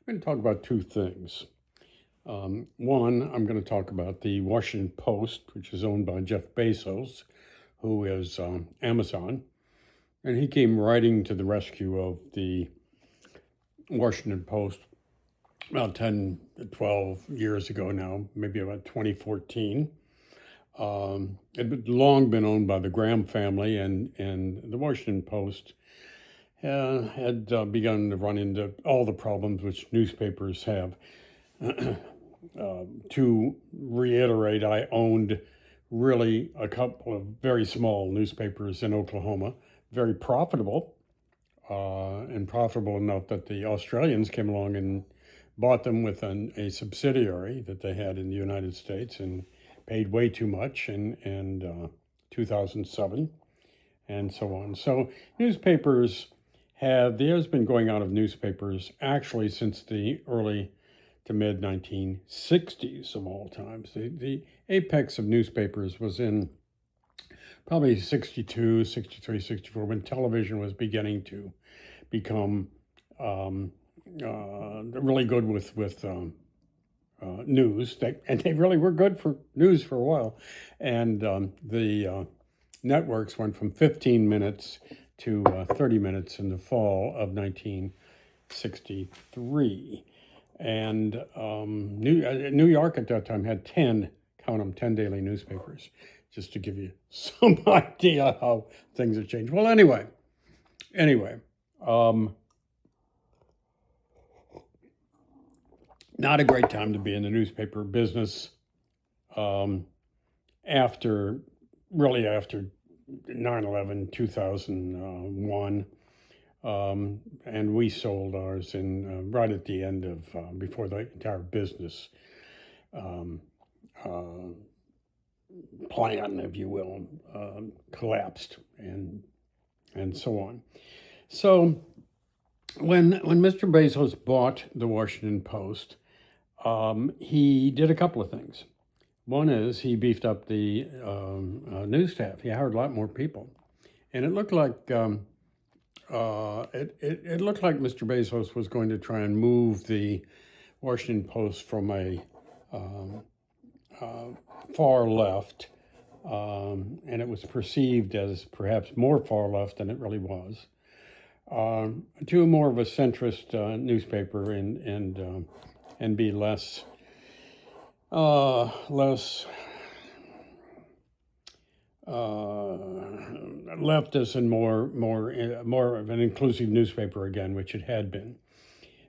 I'm going to talk about two things. One, I'm going to talk about the Washington Post, which is owned by Jeff Bezos, who is Amazon. And he came riding to the rescue of the Washington Post about 10 to 12 years ago now, maybe about 2014. It had long been owned by the Graham family, and the Washington Post had begun to run into all the problems which newspapers have. To reiterate, I owned really a couple of very small newspapers in Oklahoma, very profitable, and profitable enough that the Australians came along and bought them with a subsidiary that they had in the United States and paid way too much in 2007 and so on. So newspapers there's been going out of newspapers actually since the early to mid 1960s of all times. The apex of newspapers was in probably 62, 63, 64, when television was beginning to become really good with news. And they really were good for news for a while. And the networks went from 15 minutes to 30 minutes in the fall of 1963. And New York at that time had 10, count them, 10 daily newspapers, just to give you some idea how things have changed. Well, anyway, not a great time to be in the newspaper business after 9/11, 2001. And we sold ours in right at the end of before the entire business plan, if you will, collapsed and so on. So when Mr. Bezos bought the Washington Post, he did a couple of things. One is he beefed up the news staff. He hired a lot more people, and it looked like it looked like Mr. Bezos was going to try and move the Washington Post from a far left, and it was perceived as perhaps more far left than it really was, to more of a centrist newspaper and be less leftist and more of an inclusive newspaper again, which it had been.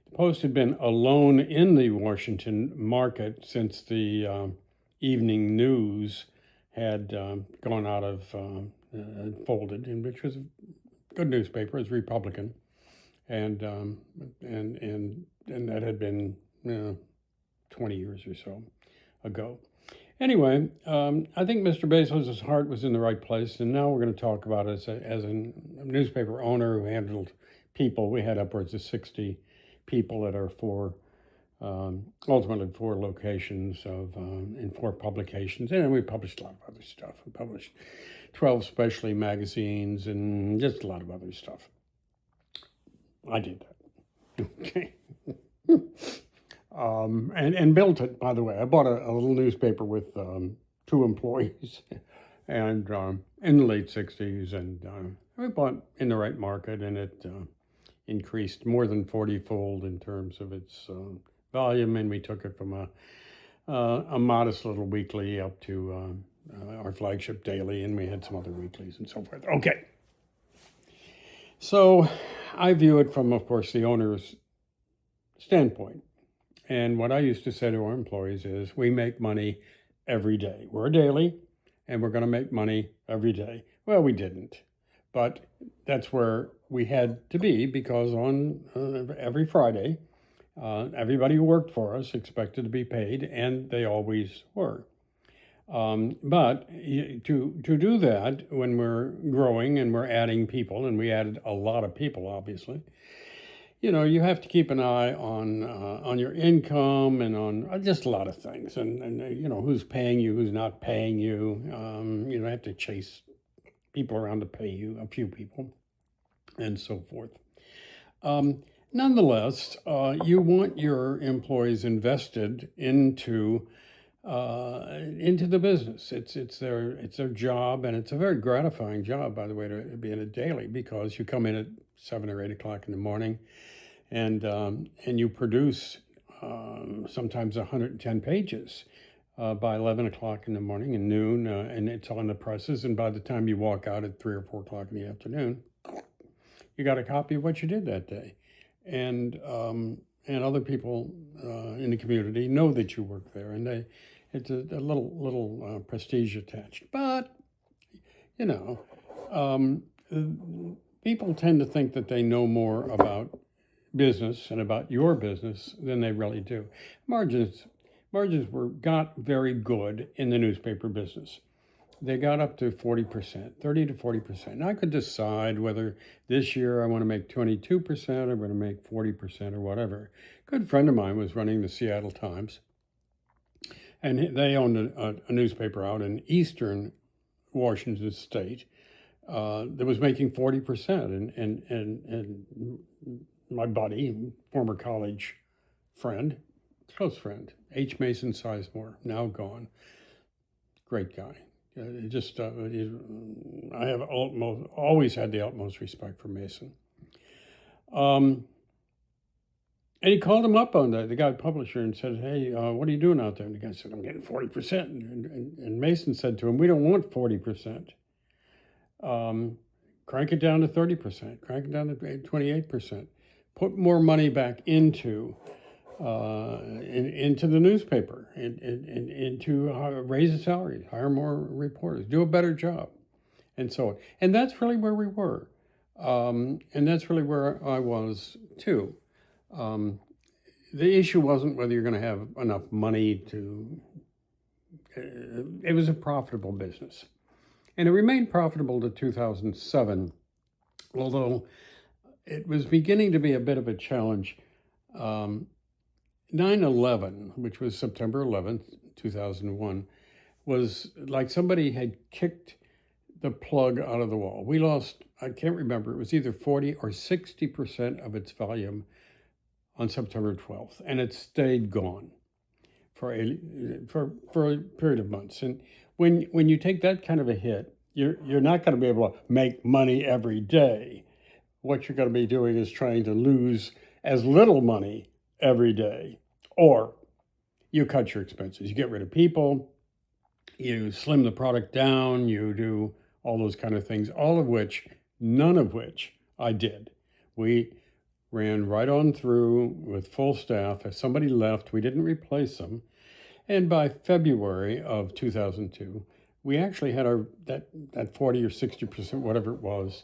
The Post had been alone in the Washington market since the evening news had gone out of folded, and which was a good newspaper. It was Republican, and that had been 20 years or so ago. Anyway, I think Mr. Bezos' heart was in the right place, and now we're going to talk about it as a newspaper owner who handled people. We had upwards of 60 people at our ultimately four locations in four publications, and we published a lot of other stuff. We published 12 specialty magazines and just a lot of other stuff. I did that. Okay. And built it, by the way. I bought a little newspaper with 2 employees and in the late 60s, and we bought in the right market, and it increased more than 40-fold in terms of its volume, and we took it from a modest little weekly up to our flagship daily, and we had some other weeklies and so forth. Okay. So I view it from, of course, the owner's standpoint. And what I used to say to our employees is, we make money every day. We're a daily, and we're going to make money every day. Well, we didn't, but that's where we had to be, because on every Friday, everybody who worked for us expected to be paid, and they always were. But to do that, when we're growing and we're adding people, and we added a lot of people, obviously, you have to keep an eye on your income and on just a lot of things, and who's paying you, who's not paying you. You have to chase people around to pay you, a few people, and so forth. Nonetheless, you want your employees invested into the business. It's their job, and it's a very gratifying job, by the way, to be in it daily, because you come in at 7 or 8 o'clock in the morning, and you produce sometimes 110 pages by 11 o'clock in the morning and noon, and it's on the presses. And by the time you walk out at 3 or 4 o'clock in the afternoon, you got a copy of what you did that day, and other people in the community know that you work there, and it's a little prestige attached. But you know, um, people tend to think that they know more about business and about your business than they really do. Margins margins got very good in the newspaper business. They got up to 40%, 30 to 40%. And I could decide whether this year I want to make 22%, or I'm going to make 40%, or whatever. A good friend of mine was running the Seattle Times, and they owned a newspaper out in eastern Washington State that was making 40%. And my buddy, former college friend, close friend, H. Mason Sizemore, now gone, great guy. I have always had the utmost respect for Mason. And he called him up on the guy publisher and said, "Hey, what are you doing out there?" And the guy said, "I'm getting 40%." And Mason said to him, "We don't want 40%. Crank it down to 30%. Crank it down to 28%. Put more money back into the newspaper, and into raise the salaries, hire more reporters, do a better job, and so on." And that's really where we were. And that's really where I was too. The issue wasn't whether you're going to have enough money it was a profitable business. And it remained profitable to 2007, although it was beginning to be a bit of a challenge. 9/11, which was September 11th, 2001, was like somebody had kicked the plug out of the wall. We lost, I can't remember, it was either 40 or 60% of its volume on September 12th, and it stayed gone for a period of months. And when you take that kind of a hit, you're not going to be able to make money every day. What you're going to be doing is trying to lose as little money every day, or you cut your expenses. You get rid of people, you slim the product down, you do all those kind of things, none of which I did. We ran right on through with full staff. If somebody left, we didn't replace them. And by February of 2002, we actually had that 40 or 60%, whatever it was,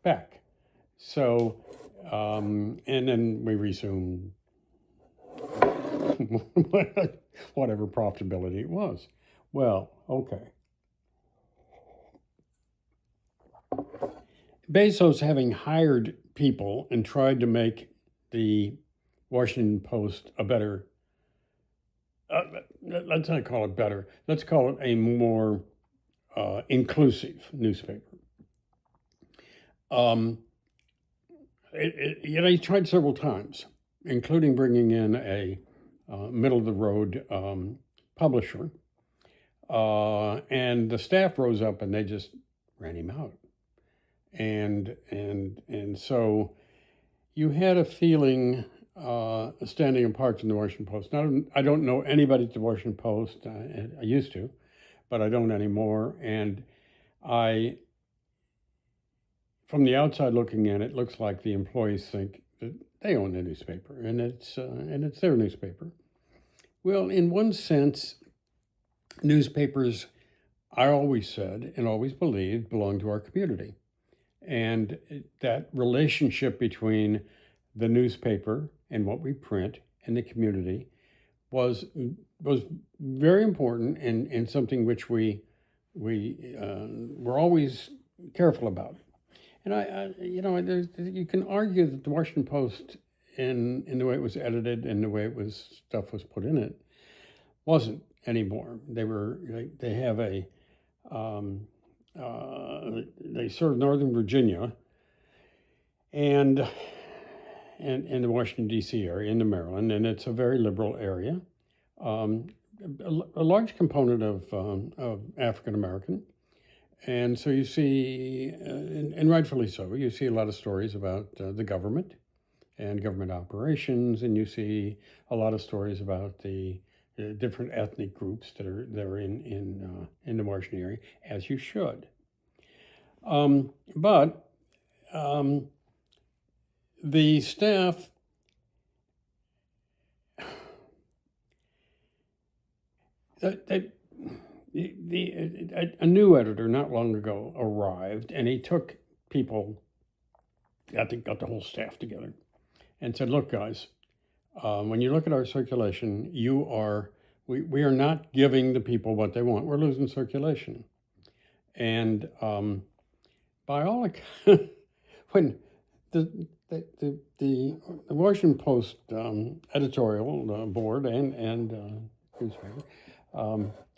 back. So, and then we resumed whatever profitability it was. Well, okay. Bezos, having hired people and tried to make the Washington Post a better, let's not call it better, let's call it a more inclusive newspaper. He tried several times, including bringing in a middle of the road publisher, and the staff rose up and they just ran him out. And so you had a feeling, standing apart from the Washington Post. Now, I don't know anybody at the Washington Post. I used to, but I don't anymore. And from the outside looking in, it looks like the employees think that they own the newspaper, and it's their newspaper. Well, in one sense, newspapers, I always said and always believed, belong to our community. And that relationship between the newspaper and what we print and the community was very important, and something which we were always careful about. And you can argue that the Washington Post, in the way it was edited and the way stuff was put in it, wasn't anymore. They have they serve Northern Virginia, and in the Washington, D.C. area, into Maryland, and it's a very liberal area. Um, a large component of African American. And so you see, and rightfully so, you see a lot of stories about the government and government operations, and you see a lot of stories about the different ethnic groups that are in the Washington area, as you should. But the staff, a new editor not long ago arrived, and he took people, got the whole staff together, and said, "Look, guys, when you look at our circulation, we are not giving the people what they want. We're losing circulation." And by all accounts, when the Washington Post editorial board and newspaper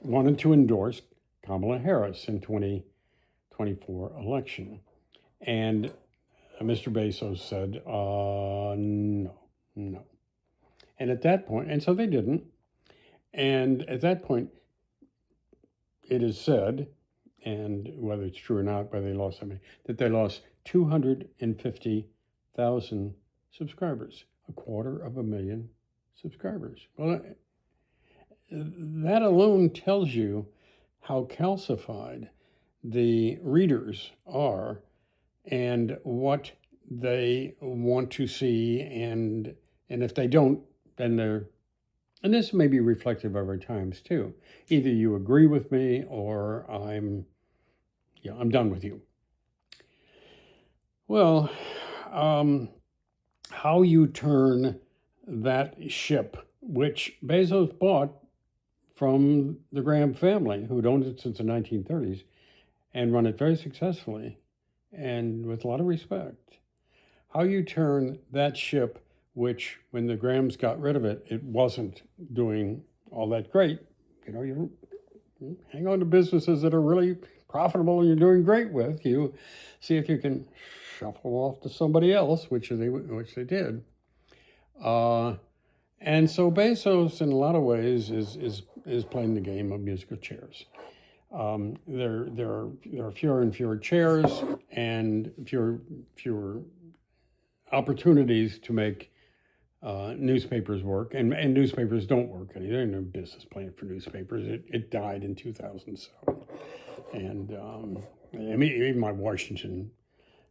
wanted to endorse Kamala Harris in 2024 election, and Mr. Bezos said, no. And at that point, and so they didn't. And at that point, it is said, and whether it's true or not, whether they lost something, that they lost 250,000 subscribers, 250,000 subscribers. Well, that alone tells you how calcified the readers are and what they want to see, and if they don't, then they're, and this may be reflective of our times too. Either you agree with me or I'm done with you. Well, how you turn that ship, which Bezos bought from the Graham family, who'd owned it since the 1930s and run it very successfully and with a lot of respect. How you turn that ship, which when the Grahams got rid of it, it wasn't doing all that great. You hang on to businesses that are really profitable and you're doing great with. You see if you can shuffle off to somebody else, which they did. And so Bezos, in a lot of ways, is playing the game of musical chairs. There are fewer and fewer chairs and fewer opportunities to make newspapers work, and newspapers don't work anymore. There's no business plan for newspapers. It died in 2007, and I mean, even my Washington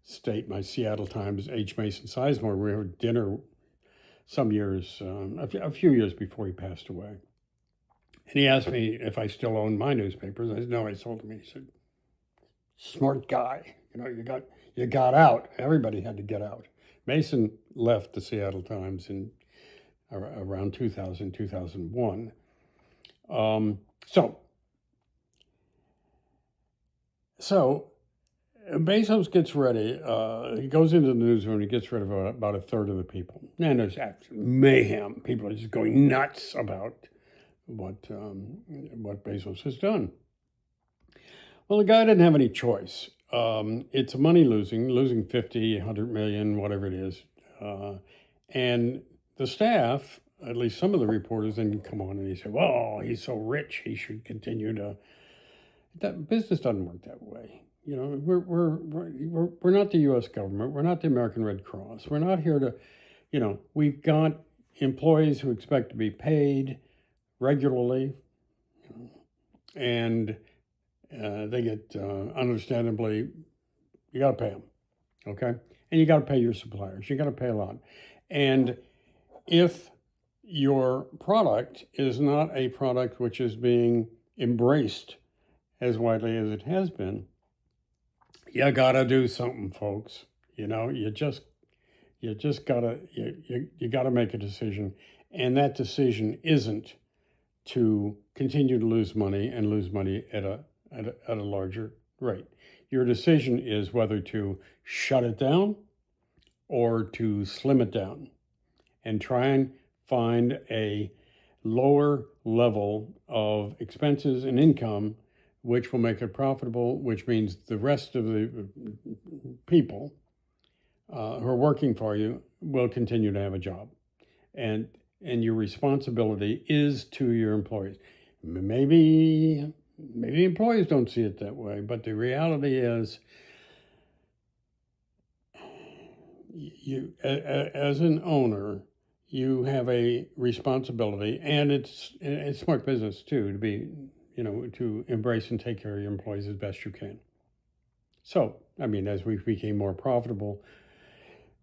State, my Seattle Times, H. Mason Sizemore, we had dinner some years, a few years before he passed away. And he asked me if I still owned my newspapers. I said, no, I sold them. He said, smart guy. You got out. Everybody had to get out. Mason left the Seattle Times in around 2000, 2001. So Bezos gets ready. He goes into the newsroom. He gets rid of about a third of the people. And there's absolute mayhem. People are just going nuts about what Bezos has done. Well, the guy didn't have any choice. It's money losing 50, 100 million, whatever it is. And the staff, at least some of the reporters, then come on and they say, well, he's so rich, he should continue to. That business doesn't work that way. We're not the U.S. government. We're not the American Red Cross. We're not here to, we've got employees who expect to be paid regularly, and they get, understandably, you got to pay them, okay? And you got to pay your suppliers. You got to pay a lot. And if your product is not a product which is being embraced as widely as it has been, you got to do something, folks. You just got to, you got to make a decision. And that decision isn't to continue to lose money and lose money at a larger rate. Your decision is whether to shut it down or to slim it down and try and find a lower level of expenses and income which will make it profitable, which means the rest of the people who are working for you will continue to have a job. And your responsibility is to your employees. Maybe employees don't see it that way, but the reality is as an owner, you have a responsibility, and it's smart business too, to be, to embrace and take care of your employees as best you can. So, I mean, as we became more profitable,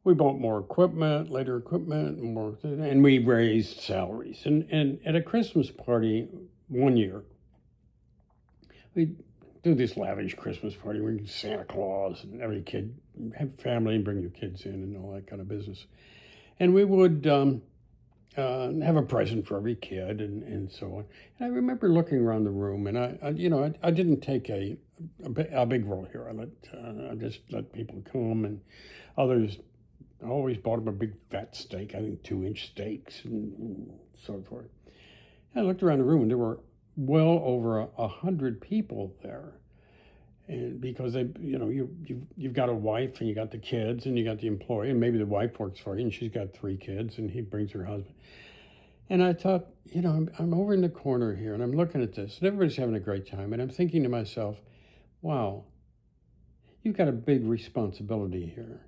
we bought more equipment, later equipment, and we raised salaries. And at a Christmas party one year, we do this lavish Christmas party where Santa Claus and every kid have family and bring your kids in and all that kind of business. And we would have a present for every kid and so on. And I remember looking around the room, and I didn't take a big role here. I just let people come, and others. I always bought them a big fat steak, I think 2-inch steaks and so forth. And I looked around the room, and there were well over 100 people there. And because you've got a wife, and you got the kids, and you got the employee, and maybe the wife works for you, and she's got 3 kids, and he brings her husband. And I thought, I'm over in the corner here, and I'm looking at this, and everybody's having a great time, and I'm thinking to myself, wow, you've got a big responsibility here.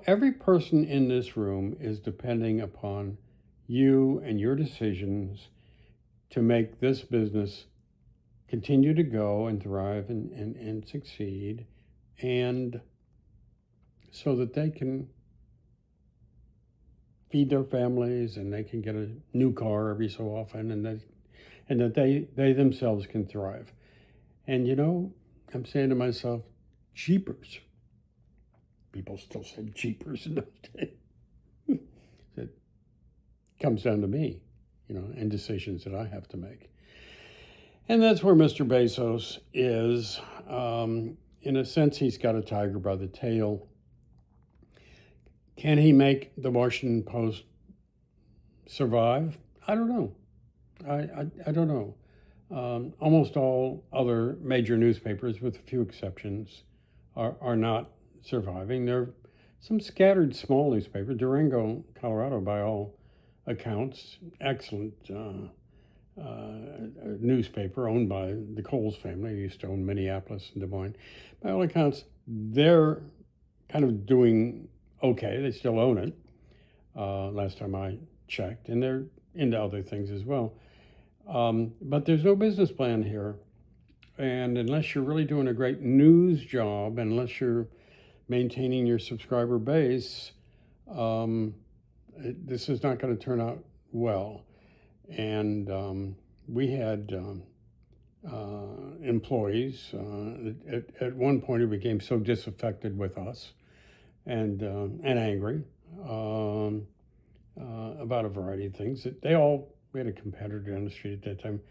Every person in this room is depending upon you and your decisions to make this business continue to go and thrive and succeed, and so that they can feed their families, and they can get a new car every so often, and that they themselves can thrive. And I'm saying to myself, jeepers. People still say jeepers in those days. It comes down to me, and decisions that I have to make. And that's where Mr. Bezos is. In a sense, he's got a tiger by the tail. Can he make the Washington Post survive? I don't know. I don't know. Almost all other major newspapers, with a few exceptions, are not surviving. There are some scattered small newspapers. Durango, Colorado, by all accounts, excellent newspaper owned by the Coles family, who used to own Minneapolis and Des Moines. By all accounts, they're kind of doing okay. They still own it, last time I checked, and they're into other things as well. But there's no business plan here. And unless you're really doing a great news job, unless you're maintaining your subscriber base, this is not going to turn out well. And we had employees at one point who became so disaffected with us and angry about a variety of things that we had a competitor on the street at that time.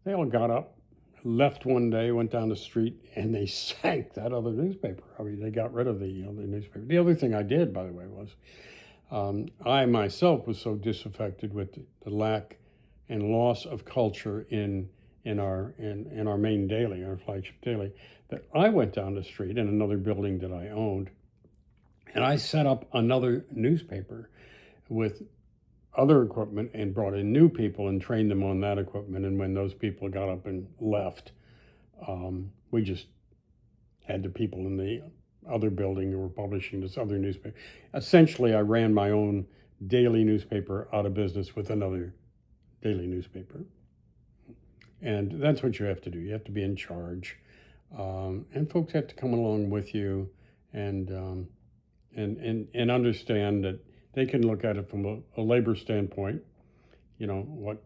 They all got up, left one day, went down the street, and they sank that other newspaper. I mean, they got rid of the other newspaper. The other thing I did, by the way, was I myself was so disaffected with the lack and loss of culture in our main daily, our flagship daily, that I went down the street in another building that I owned, and I set up another newspaper with other equipment and brought in new people and trained them on that equipment. And when those people got up and left, we just had the people in the other building who were publishing this other newspaper. Essentially, I ran my own daily newspaper out of business with another daily newspaper. And that's what you have to do. You have to be in charge. And folks have to come along with you and understand that they can look at it from a labor standpoint. What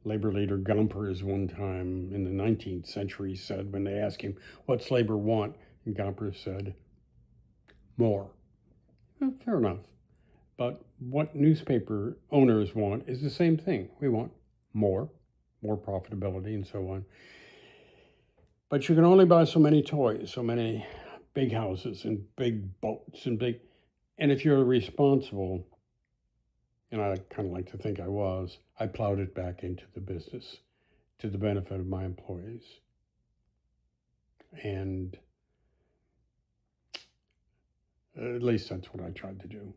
labor leader Gumper's one time in the 19th century said when they asked him, what's labor want? And Gumper said, more. Well, fair enough. But what newspaper owners want is the same thing. We want more profitability and so on. But you can only buy so many toys, so many big houses and big boats and if you're responsible, and I kind of like to think I was, I plowed it back into the business to the benefit of my employees. And At least that's what I tried to do.